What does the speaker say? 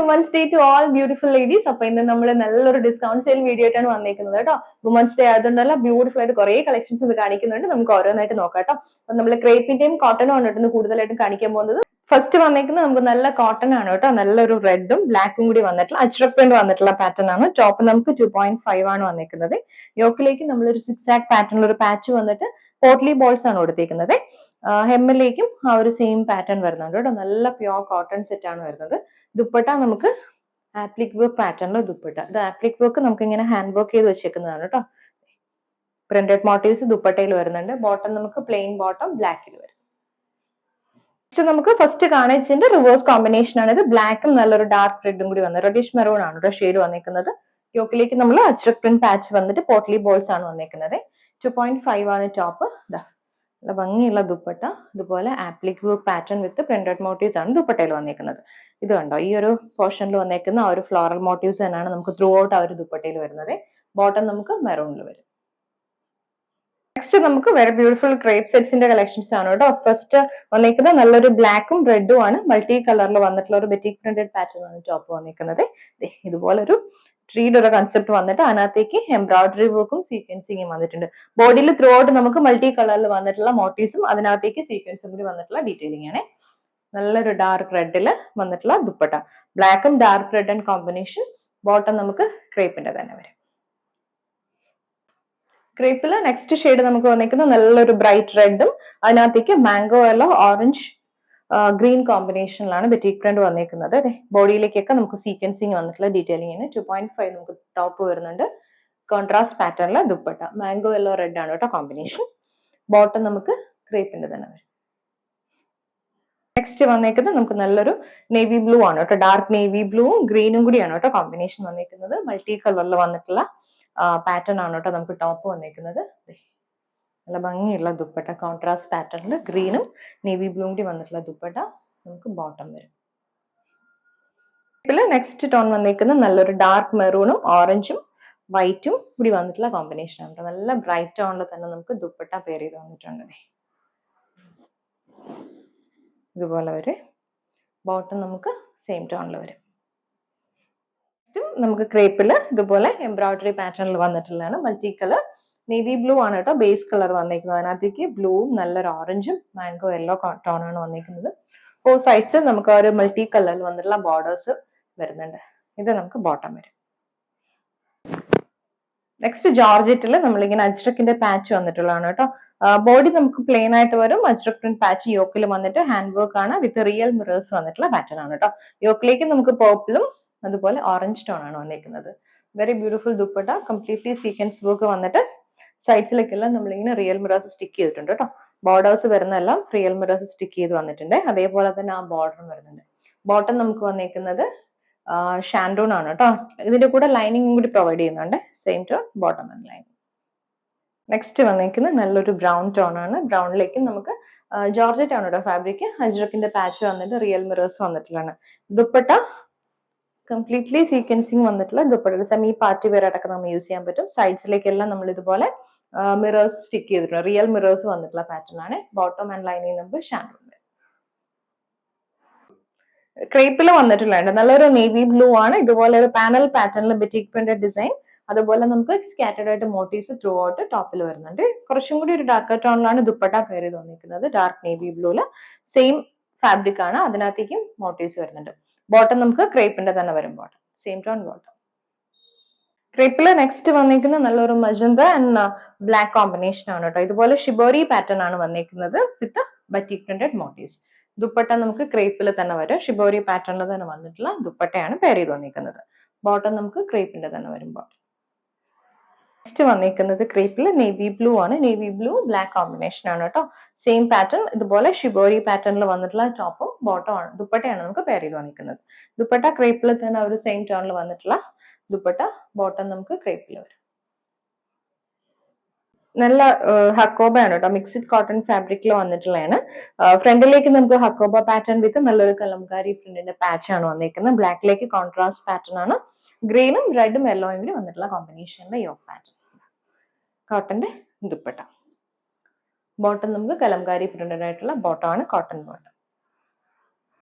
Women's day to all beautiful ladies. അപ്പൊ ഇന്ന് നമ്മൾ നല്ലൊരു ഡിസ്കൗണ്ട് സെയിൽ വീഡിയോ ആയിട്ടാണ് വന്നേക്കുന്നത് കേട്ടോ. വുമൻസ് ഡേ ആയതുകൊണ്ടല്ല ബ്യൂട്ടിഫുൾ ആയിട്ട് കുറെ കളക്ഷൻസ് ഇത് കാണിക്കുന്നുണ്ട്. നമുക്ക് ഓരോന്നായിട്ട് നോക്കാം കേട്ടോ. അപ്പൊ നമ്മൾ ക്രേപ്പിന്റെയും കോട്ടണും ആണ് കേട്ടോ കൂടുതലായിട്ടും കാണിക്കാൻ പോകുന്നത്. ഫസ്റ്റ് വന്നേക്കുന്നത് നമുക്ക് നല്ല കോട്ടൺ ആണ് കേട്ടോ. നല്ലൊരു റെഡും ബ്ലാക്കും കൂടി വന്നിട്ടുള്ള അജ്രക് പ്രിന്റ് വന്നിട്ടുള്ള പാറ്റേൺ ആണ്. ടോപ്പ് നമുക്ക് 2.5 ആണ് വന്നേക്കുന്നത്. യോക്കിലേക്ക് നമ്മളൊരു 6 ആക് പാറ്റേണിൽ ഒരു പാച്ച് വന്നിട്ട് പോട്ട്ലി ബോൾസ് ആണ് കൊടുത്തേക്കുന്നത്. ഹെമ്മിലേക്കും ആ ഒരു സെയിം പാറ്റേൺ വരുന്നുണ്ട് കേട്ടോ. നല്ല പ്യോർ കോട്ടൺ സെറ്റ് ആണ് വരുന്നത്. ദുപ്പട്ട നമുക്ക് ആപ്ലിക് വർക്ക് പാറ്റേണിലെ ദുപ്പട്ട. ഇത് ആപ്ലിക് വർക്ക് നമുക്ക് ഇങ്ങനെ ഹാൻഡ് വർക്ക് ചെയ്ത് വെച്ചേക്കുന്നതാണ് കേട്ടോ. പ്രിന്റഡ് മോട്ടീവ്സ് ദുപ്പട്ടയിൽ വരുന്നുണ്ട്. ബോട്ടം നമുക്ക് പ്ലെയിൻ ബോട്ടം ബ്ലാക്കിൽ വരും. നമുക്ക് ഫസ്റ്റ് കാണിച്ചതിന്റെ റിവേഴ്സ് കോമ്പിനേഷൻ ആണ് ഇത്. ബ്ലാക്കും നല്ലൊരു ഡാർക്ക് റെഡും കൂടി വന്നത്. റെഡിഷ് മെറൂൺ ആണ് കേട്ടോ ഷെയ്ഡ് വന്നേക്കുന്നത്. യോക്കിലേക്ക് നമ്മൾ അജ്രക് പ്രിന്റ് പാച്ച് വന്നിട്ട് പോട്ട്ലി ബോൾസ് ആണ് വന്നേക്കുന്നത്. 2.5 ആണ് ടോപ്പ്. നല്ല ഭംഗിയുള്ള ദുപ്പട്ട. ഇതുപോലെ ആപ്ലിക് വർക്ക് പാറ്റേൺ വിത്ത് പ്രിന്റഡ് മോട്ടീവ്സ് ആണ് ദുപ്പട്ടയിൽ വന്നേക്കുന്നത്. ഇത് കണ്ടോ, ഈ ഒരു പോർഷനിൽ വന്നേക്കുന്ന ആ ഒരു ഫ്ലോറൽ മോട്ടീവ്സ് തന്നെയാണ് നമുക്ക് ത്രൂ ഔട്ട് ആ ഒരു ദുപ്പട്ടയിൽ വരുന്നത്. ബോട്ടം നമുക്ക് മെറൂണിൽ വരും. നെക്സ്റ്റ് നമുക്ക് വെരി ബ്യൂട്ടിഫുൾ ക്രേപ്പ് സെറ്റ്സിന്റെ കളക്ഷൻസ് ആണ് കേട്ടോ. ഫസ്റ്റ് വന്നേക്കുന്നത് നല്ലൊരു ബ്ലാക്കും റെഡും ആണ്. മൾട്ടി കളറിൽ വന്നിട്ടുള്ള ഒരു ബെറ്റിക് പ്രിന്റഡ് പാറ്റേൺ ആണ് ടോപ്പ് വന്നേക്കുന്നത്. ഇതുപോലെ ഒരു ട്രീയുടെ ഒരു കൺസെപ്റ്റ് വന്നിട്ട് അതിനകത്തേക്ക് എംബ്രോയിഡറി വർക്കും സീക്വൻസിങ്ങും വന്നിട്ടുണ്ട്. ബോഡിയിൽ ത്രൂ ഔട്ട് നമുക്ക് മൾട്ടി കളറിൽ വന്നിട്ടുള്ള മോട്ടീവ്സും അതിനകത്തേക്ക് സീക്വൻസും കൂടി വന്നിട്ടുള്ള ഡീറ്റെയിലിംഗ് ആണ്. നല്ലൊരു ഡാർക്ക് റെഡില് വന്നിട്ടുള്ള ദുപ്പട്ട. ബ്ലാക്കും dark red and combination. Bottom നമുക്ക് ക്രേപ്പിന്റെ തന്നെ വരും. ക്രേപ്പില് നെക്സ്റ്റ് ഷെയ്ഡ് നമുക്ക് വന്നിരിക്കുന്നത് നല്ലൊരു ബ്രൈറ്റ് റെഡും അതിനകത്തേക്ക് മാംഗോ യെല്ലോ ഓറഞ്ച് ഗ്രീൻ കോമ്പിനേഷനിലാണ് ബെറ്റിക് പ്രിന്റ് വന്നിരിക്കുന്നത്. അതെ, ബോഡിയിലേക്കൊക്കെ നമുക്ക് സീക്വൻസിങ് വന്നിട്ടുള്ള ഡീറ്റെയിലിംഗ്. 2.5 നമുക്ക് ടോപ്പ് വരുന്നുണ്ട്. കോൺട്രാസ്റ്റ് പാറ്റേണിലെ ദുപ്പട്ട. മാംഗോ യെല്ലോ റെഡ് ആണ് കേട്ടോ കോമ്പിനേഷൻ. ബോട്ടം നമുക്ക് ക്രേപ്പിന്റെ തന്നെ വരും. നെക്സ്റ്റ് വന്നേക്കുന്നത് നമുക്ക് നല്ലൊരു നേവി ബ്ലൂ ആണ് കേട്ടോ. ഡാർക്ക് നേവി ബ്ലൂവും ഗ്രീനും കൂടിയാണ് കേട്ടോ കോമ്പിനേഷൻ വന്നേക്കുന്നത്. മൾട്ടി കളറിൽ വന്നിട്ടുള്ള പാറ്റേൺ ആണ് കേട്ടോ നമുക്ക് ടോപ്പ് വന്നേക്കുന്നത്. നല്ല ഭംഗിയുള്ള ദുപ്പട്ട. കോൺട്രാസ്റ്റ് പാറ്റേണിൽ ഗ്രീനും നേവി ബ്ലൂവും കൂടി വന്നിട്ടുള്ള ദുപ്പട്ട നമുക്ക് ബോട്ടം വരും. നെക്സ്റ്റ് ടോൺ വന്നേക്കുന്നത് നല്ലൊരു ഡാർക്ക് മെറൂണും ഓറഞ്ചും വൈറ്റും കൂടി വന്നിട്ടുള്ള കോമ്പിനേഷൻ ആണ്. നല്ല ബ്രൈറ്റ് ടോണിൽ തന്നെ നമുക്ക് ദുപ്പട്ട പെയർ ചെയ്ത് വന്നിട്ടുണ്ട്. ഇതുപോലെ വരും. ബോട്ടം നമുക്ക് സെയിം ടോണിൽ വരും. നമുക്ക് ക്രേപ്പില് ഇതുപോലെ എംബ്രോയിഡറി പാറ്റേണിൽ വന്നിട്ടുള്ളതാണ്. മൾട്ടി കളർ നേവി ബ്ലൂ ആണ് കേട്ടോ ബേസ് കളർ വന്നിരിക്കുന്നത്. അതിനകത്തേക്ക് ബ്ലൂവും നല്ലൊരു ഓറഞ്ചും മാംഗോ യെല്ലോ ടോൺ ആണ് വന്നിരിക്കുന്നത്. 4 സൈസ് നമുക്ക് ഒരു മൾട്ടി കളറിൽ വന്നിട്ടുള്ള ബോർഡേഴ്സ് വരുന്നുണ്ട്. ഇത് നമുക്ക് ബോട്ടം വരും. നെക്സ്റ്റ് ജോർജറ്റിൽ നമ്മളിങ്ങനെ അജ്രക്കിന്റെ പാച്ച് വന്നിട്ടുള്ളതാണ് കേട്ടോ. ബോഡി നമുക്ക് പ്ലെയിൻ ആയിട്ട് വരും. അജ്രക് പ്രിന്റ് പാച്ച് യോക്കിൽ വന്നിട്ട് ഹാൻഡ് വർക്ക് ആണ് വിത്ത് റിയൽ മിറേഴ്സ് വന്നിട്ടുള്ള പാറ്റേൺ ആണ് കേട്ടോ. യോക്കിലേക്ക് നമുക്ക് പേർപ്പിളും അതുപോലെ ഓറഞ്ച് ടോൺ ആണ് വന്നിരിക്കുന്നത്. Very beautiful dupatta. Completely sequence work വന്നിട്ട് സൈഡ്സിലേക്കെല്ലാം നമ്മളിങ്ങനെ റിയൽ മിറേഴ്സ് സ്റ്റിക്ക് ചെയ്തിട്ടുണ്ട് കേട്ടോ. ബോർഡേഴ്സ് വരുന്നെല്ലാം റിയൽ മിറേഴ്സ് സ്റ്റിക്ക് ചെയ്ത് വന്നിട്ടുണ്ട്. അതേപോലെ തന്നെ ആ ബോർഡറും വരുന്നുണ്ട്. ബോട്ടം നമുക്ക് വന്നിരിക്കുന്നത് ഷാൻഡൂൺ ആണ് കേട്ടോ. ഇതിന്റെ കൂടെ ലൈനിങ്ങും കൂടി പ്രൊവൈഡ് ചെയ്യുന്നുണ്ട്. Same tone bottom and lining. Next വന്നിരിക്കുന്നത് നല്ലൊരു ബ്രൗൺ ടോൺ ആണ്. ബ്രൗണിലേക്ക് നമുക്ക് ജോർജറ്റ് ആണ് കേട്ടോ ഫാബ്രിക്. അജ്രക്കിന്റെ പാച്ച് വന്നിട്ട് റിയൽ മിറേഴ്സ് വന്നിട്ടുള്ളതാണ്. ദുപ്പട്ട കംപ്ലീറ്റ്ലി സീക്വൻസിങ് വന്നിട്ടുള്ള ദുപ്പട്ട. സെമി പാർട്ടി വെയർ ആയിട്ടൊക്കെ നമ്മൾ യൂസ് ചെയ്യാൻ പറ്റും. സൈഡ്സിലേക്കെല്ലാം നമ്മൾ ഇതുപോലെ മിറേഴ്സ് സ്റ്റിക്ക് ചെയ്തിട്ടുണ്ട്. റിയൽ മിറേഴ്സ് വന്നിട്ടുള്ള പാറ്റേൺ ആണ്. ബോട്ടം ആൻഡ് ലൈനിങ് നമുക്ക് ഷാൻഡൂൺ. ക്രേപ്പിൽ വന്നിട്ടുള്ളതാണ് നല്ലൊരു നേവി ബ്ലൂ ആണ്. ഇതുപോലെ ഒരു പാനൽ പാറ്റേണിൽ ബെറ്റിക് പ്രിന്റഡ് ഡിസൈൻ. അതുപോലെ നമുക്ക് സ്കാറ്റേർഡ് ആയിട്ട് മോട്ടീവ്സ് ത്രൂ ഔട്ട് ടോപ്പിൽ വരുന്നുണ്ട്. കുറച്ചും കൂടി ഒരു ഡാർക്ക് ടോണിലാണ് ദുപ്പട്ട പെയർ ചെയ്ത് വന്നിരിക്കുന്നത്. ഡാർക്ക് നേവി ബ്ലൂല് സെയിം ഫാബ്രിക് ആണ്. അതിനകത്തേക്കും മോട്ടീവ്സ് വരുന്നുണ്ട്. ബോട്ടം നമുക്ക് ക്രേപ്പിന്റെ തന്നെ വരും. Bottom same tone bottom. ക്രേപ്പില് നെക്സ്റ്റ് വന്നിരിക്കുന്നത് നല്ലൊരു മജന്ത ആൻഡ് ബ്ലാക്ക് കോമ്പിനേഷൻ ആണ് കേട്ടോ. ഇതുപോലെ ഷിബോറി പാറ്റേൺ ആണ് വന്നിരിക്കുന്നത് വിത്ത് ബറ്റിക് പ്രിന്റഡ് മോട്ടീവ്സ്. ദുപ്പട്ട നമുക്ക് ക്രേപ്പിൽ തന്നെ വരും. ഷിബോറി പാറ്റേണിൽ തന്നെ വന്നിട്ടുള്ള ദുപ്പട്ടയാണ് പെയർ ചെയ്ത് വന്നിരിക്കുന്നത്. ബോട്ടം നമുക്ക് ക്രേപ്പിന്റെ തന്നെ വരും. ബോട്ടം നെക്സ്റ്റ് വന്നിരിക്കുന്നത് ക്രേപ്പിൽ നേവി ബ്ലൂ ആണ്. നേവി ബ്ലൂ ബ്ലാക്ക് കോമ്പിനേഷൻ ആണ് കേട്ടോ. സെയിം പാറ്റേൺ ഇതുപോലെ ഷിബോറി പാറ്റേണിൽ വന്നിട്ടുള്ള ടോപ്പും ബോട്ടം ആണ് ദുപ്പട്ടയാണ് നമുക്ക് പെയർ ചെയ്ത് വന്നിരിക്കുന്നത്. ദുപ്പട്ട ക്രേപ്പിൽ തന്നെ ഒരു സെയിം ടോണിൽ വന്നിട്ടുള്ള ദുപ്പട്ട. ബോട്ടം നമുക്ക് ക്രേപ്പിൽ വരും. നല്ല ഹക്കോബ ആണ് കേട്ടോ. മിക്സ്ഡ് കോട്ടൺ ഫാബ്രിക്കിൽ വന്നിട്ടുള്ളതാണ്. ഫ്രണ്ടിലേക്ക് നമുക്ക് ഹക്കോബ പാറ്റേൺ വിത്ത് നല്ലൊരു കലംകാരി പ്രിന്റിന്റെ പാച്ച് ആണ് വന്നിരിക്കുന്നത്. ബ്ലാക്കിലേക്ക് കോൺട്രാസ്റ്റ് പാറ്റേൺ ആണ്. ഗ്രീനും റെഡും യെല്ലോയും കൂടി വന്നിട്ടുള്ള കോമ്പിനേഷനിലെ യോക്ക് പാറ്റേൺ. കോട്ടന്റെ ദുപ്പട്ട. ബോട്ടം നമുക്ക് കലംകാരി പ്രിന്റഡ് ആയിട്ടുള്ള ബോട്ടം ആണ്. Cotton bottom.